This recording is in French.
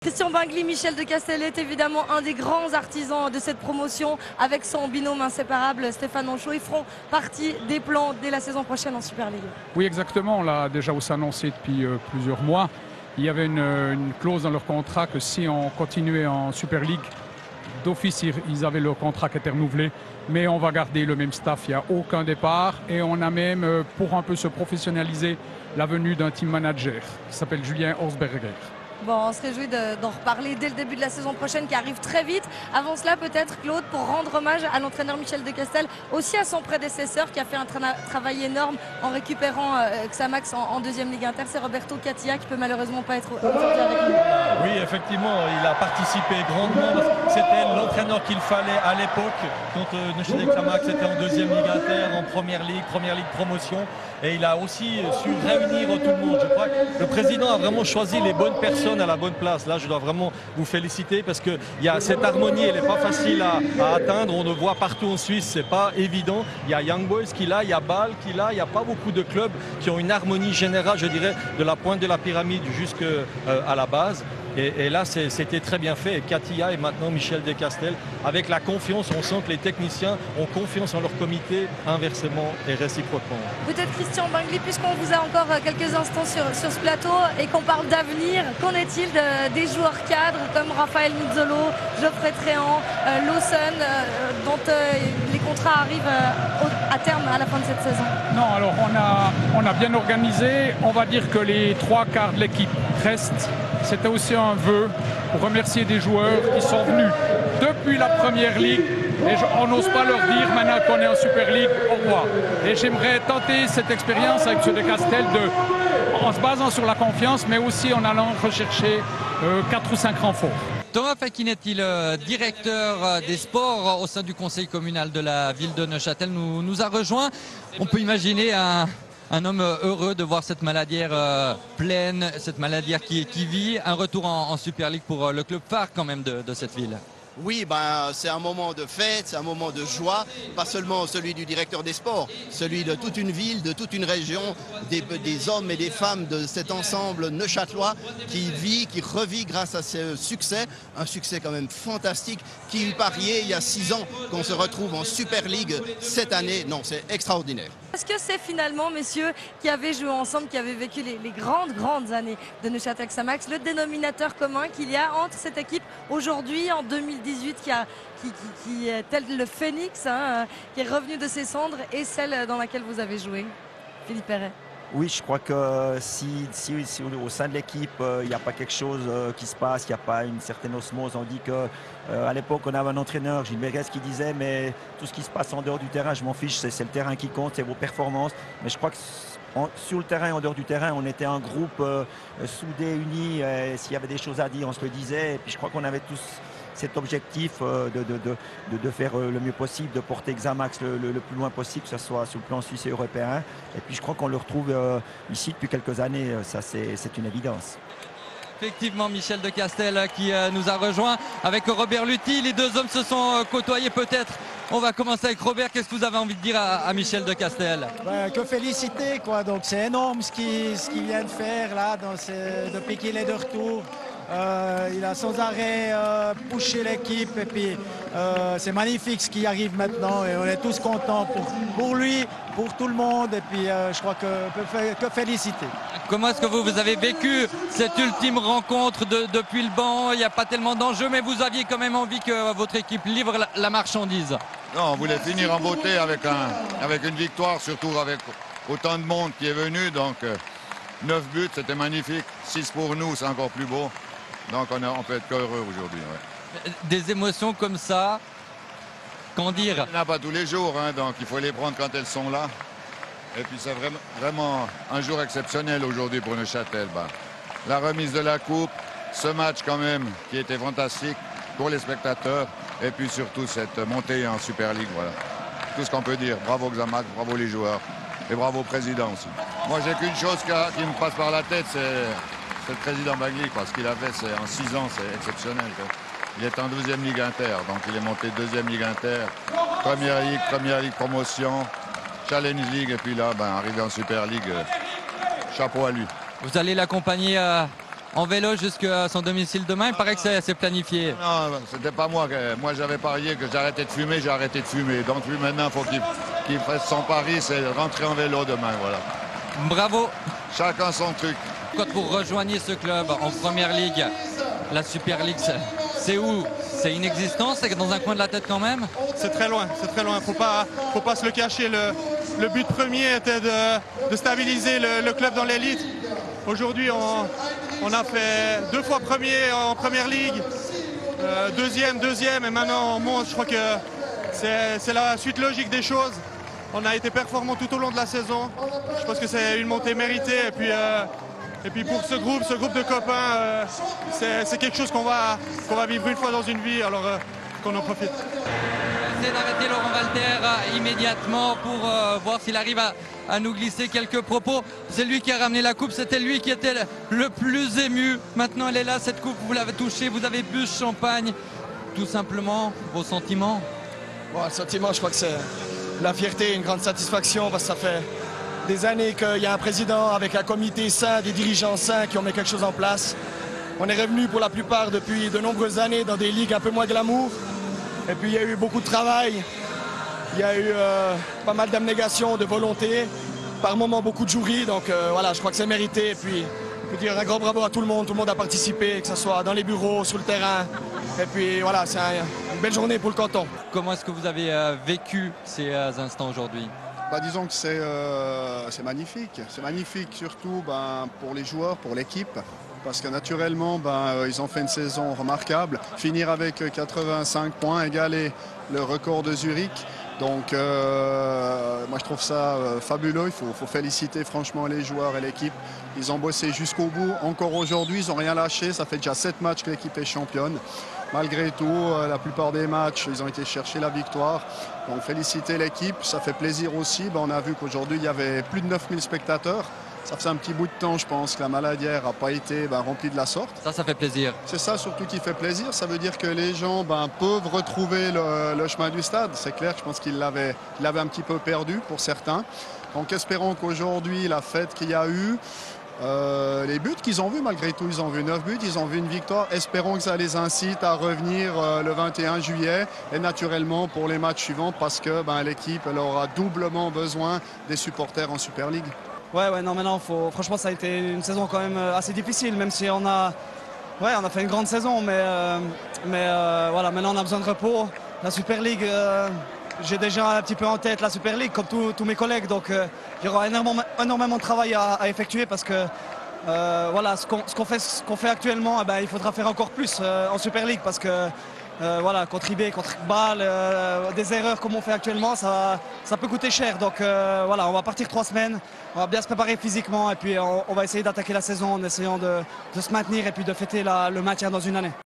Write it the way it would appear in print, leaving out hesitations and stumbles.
Christian Bingli, Michel de Castel est évidemment un des grands artisans de cette promotion avec son binôme inséparable Stéphane Anchaud. Ils feront partie des plans dès la saison prochaine en Super League. Oui, exactement. On l'a déjà aussi annoncé depuis plusieurs mois. Il y avait une clause dans leur contrat que si on continuait en Super League, d'office, ils avaient leur contrat qui était renouvelé. Mais on va garder le même staff, il n'y a aucun départ. Et on a même, pour un peu se professionnaliser, la venue d'un team manager qui s'appelle Julien Horsberger. Bon, on se réjouit d'en reparler dès le début de la saison prochaine qui arrive très vite. Avant cela, peut-être, Claude, pour rendre hommage à l'entraîneur Michel de Castel, aussi à son prédécesseur qui a fait un travail énorme en récupérant Xamax en deuxième Ligue Inter, c'est Roberto Catilla qui peut malheureusement pas être aujourd'hui avec nous. Oui, effectivement, il a participé grandement. C'était l'entraîneur qu'il fallait à l'époque quand Neuchâtel Xamax était en deuxième Ligue Inter, en première Ligue promotion. Et il a aussi su réunir tout le monde. Je crois que le président a vraiment choisi les bonnes personnes à la bonne place. Là, je dois vraiment vous féliciter parce qu'il y a cette harmonie, elle n'est pas facile à atteindre. On le voit partout en Suisse, c'est pas évident. Il y a Young Boys qui l'a, il y a Bâle qui l'a. Il n'y a pas beaucoup de clubs qui ont une harmonie générale, je dirais, de la pointe de la pyramide jusqu'à la base. Et là, c'était très bien fait. Et Catilla et maintenant Michel de Castel, avec la confiance, on sent que les techniciens ont confiance en leur comité, inversement et réciproquement. Peut-être Christian Bingli, puisqu'on vous a encore quelques instants sur ce plateau et qu'on parle d'avenir, qu'en est-il des joueurs cadres comme Raphaël Nizzolo, Geoffrey Tréant, Lawson, dont les contrats arrivent à terme à la fin de cette saison? Non, alors on a bien organisé. On va dire que les trois quarts de l'équipe restent. C'était aussi un vœu pour remercier des joueurs qui sont venus depuis la première ligue. Et on n'ose pas leur dire maintenant qu'on est en Super League, au revoir. Et j'aimerais tenter cette expérience avec ceux de Castel en se basant sur la confiance, mais aussi en allant rechercher 4 ou 5 renforts. Thomas Fakinetti, le directeur des sports au sein du conseil communal de la ville de Neuchâtel, nous a rejoint. On peut imaginer un homme heureux de voir cette maladière pleine, cette maladière qui vit. Un retour en Super League pour le club phare quand même de cette ville. Oui, c'est un moment de fête, c'est un moment de joie, pas seulement celui du directeur des sports, celui de toute une ville, de toute une région, des hommes et des femmes de cet ensemble neuchâtelois qui vit, qui revit grâce à ce succès, un succès quand même fantastique, qui eut parié il y a 6 ans qu'on se retrouve en Super League cette année. Non, c'est extraordinaire. Est-ce que c'est finalement, messieurs, qui avaient joué ensemble, qui avaient vécu les grandes années de Neuchâtel Xamax, le dénominateur commun qu'il y a entre cette équipe aujourd'hui, en 2018, qui est tel le phénix, qui est revenu de ses cendres, et celle dans laquelle vous avez joué, Philippe Perret? Oui, je crois que si au sein de l'équipe, il n'y a pas quelque chose qui se passe, il n'y a pas une certaine osmose, on dit que à l'époque, on avait un entraîneur, Gilles Berès, qui disait mais tout ce qui se passe en dehors du terrain, je m'en fiche, c'est le terrain qui compte, c'est vos performances. Mais je crois que sur le terrain, en dehors du terrain, on était un groupe soudé, uni. S'il y avait des choses à dire, on se le disait. Et puis je crois qu'on avait tous cet objectif de faire le mieux possible, de porter Xamax le plus loin possible, que ce soit sur le plan suisse et européen. Et puis je crois qu'on le retrouve ici depuis quelques années, ça c'est une évidence. Effectivement, Michel de Castel qui nous a rejoint avec Robert Luthi. Les deux hommes se sont côtoyés peut-être. On va commencer avec Robert. Qu'est-ce que vous avez envie de dire à Michel de Castel? Que féliciter, quoi. Donc c'est énorme ce qu'il vient de faire là depuis qu'il est de retour. Il a sans arrêt poussé l'équipe et puis c'est magnifique ce qui arrive maintenant et on est tous contents pour lui, pour tout le monde et puis je crois que féliciter. Comment est-ce que vous avez vécu cette ultime rencontre depuis le banc? Il n'y a pas tellement d'enjeux, mais vous aviez quand même envie que votre équipe livre la marchandise. Non, on voulait finir en beauté avec une victoire, surtout avec autant de monde qui est venu. Donc 9 buts, c'était magnifique. 6 pour nous, c'est encore plus beau. Donc on peut être qu'heureux aujourd'hui. Ouais. Des émotions comme ça, qu'en dire? Il n'y en a pas tous les jours, donc il faut les prendre quand elles sont là. Et puis c'est vraiment un jour exceptionnel aujourd'hui pour Neuchâtel. La remise de la coupe, ce match quand même qui était fantastique pour les spectateurs. Et puis surtout cette montée en Super League. Voilà. Tout ce qu'on peut dire. Bravo Xamax, bravo les joueurs. Et bravo au président aussi. Moi j'ai qu'une chose qui me passe par la tête, c'est le président Bingli, ce qu'il a fait en 6 ans, c'est exceptionnel. Il est en deuxième Ligue Inter, donc il est monté deuxième Ligue Inter, première Ligue promotion, Challenge League, et puis là, arrivé en Super League, chapeau à lui. Vous allez l'accompagner en vélo jusqu'à son domicile demain. Il paraît que c'est planifié. Non, c'était pas moi. Moi, j'avais parié que j'arrêtais de fumer, j'ai arrêté de fumer. Donc lui, maintenant, il faut qu'il fasse son pari, c'est rentrer en vélo demain. Voilà. Bravo. Chacun son truc. Quand vous rejoignez ce club en première ligue, la Super League, c'est où? C'est inexistant? C'est dans un coin de la tête quand même? C'est très loin, c'est très loin. Faut pas se le cacher. Le but premier était de stabiliser le club dans l'élite. Aujourd'hui, on a fait 2 fois premier en première ligue, deuxième, et maintenant on monte. Je crois que c'est la suite logique des choses. On a été performants tout au long de la saison. Je pense que c'est une montée méritée. Et puis pour ce groupe de copains, c'est quelque chose qu'on va vivre une fois dans une vie, alors qu'on en profite. Essayez d'arrêter Laurent Walter immédiatement pour voir s'il arrive à nous glisser quelques propos. C'est lui qui a ramené la coupe, c'était lui qui était le plus ému. Maintenant elle est là, cette coupe, vous l'avez touchée, vous avez bu ce champagne. Tout simplement, vos sentiments? Bon, le sentiment, je crois que c'est la fierté, une grande satisfaction, parce que ça fait des années qu'il y a un président avec un comité sain, des dirigeants sains qui ont mis quelque chose en place. On est revenu pour la plupart depuis de nombreuses années dans des ligues un peu moins glamour. Et puis il y a eu beaucoup de travail, il y a eu pas mal d'abnégation, de volonté, par moments beaucoup de joueries. Donc voilà, je crois que c'est mérité. Et puis je peux dire un grand bravo à tout le monde a participé, que ce soit dans les bureaux, sur le terrain. Et puis voilà, c'est une belle journée pour le canton. Comment est-ce que vous avez vécu ces instants aujourd'hui? Disons que c'est magnifique. C'est magnifique surtout pour les joueurs, pour l'équipe. Parce que naturellement, ils ont fait une saison remarquable. Finir avec 85 points, égaler le record de Zurich. Donc moi je trouve ça fabuleux. Il faut féliciter franchement les joueurs et l'équipe. Ils ont bossé jusqu'au bout. Encore aujourd'hui, ils n'ont rien lâché. Ça fait déjà 7 matchs que l'équipe est championne. Malgré tout, la plupart des matchs, ils ont été chercher la victoire. Donc féliciter l'équipe, ça fait plaisir aussi. On a vu qu'aujourd'hui, il y avait plus de 9000 spectateurs. Ça faisait un petit bout de temps, je pense, que la Maladière n'a pas été remplie de la sorte. Ça fait plaisir. C'est ça surtout qui fait plaisir. Ça veut dire que les gens peuvent retrouver le chemin du stade. C'est clair, je pense qu'ils l'avaient un petit peu perdu pour certains. Donc espérons qu'aujourd'hui, la fête qu'il y a eu, les buts qu'ils ont vus, malgré tout, ils ont vu 9 buts, ils ont vu une victoire. Espérons que ça les incite à revenir le 21 juillet et naturellement pour les matchs suivants parce que l'équipe elle aura doublement besoin des supporters en Super League. Ouais, non, maintenant, franchement, ça a été une saison quand même assez difficile, même si on a fait une grande saison, mais voilà, maintenant on a besoin de repos. La Super League, j'ai déjà un petit peu en tête la Super League, comme tous mes collègues, donc il y aura énormément de travail à effectuer parce que voilà, ce qu'on fait actuellement, il faudra faire encore plus en Super League parce que voilà, contre IB, contre Bâle, des erreurs comme on fait actuellement, ça peut coûter cher. Donc voilà, on va partir 3 semaines, on va bien se préparer physiquement et puis on va essayer d'attaquer la saison en essayant de se maintenir et puis de fêter le maintien dans une année.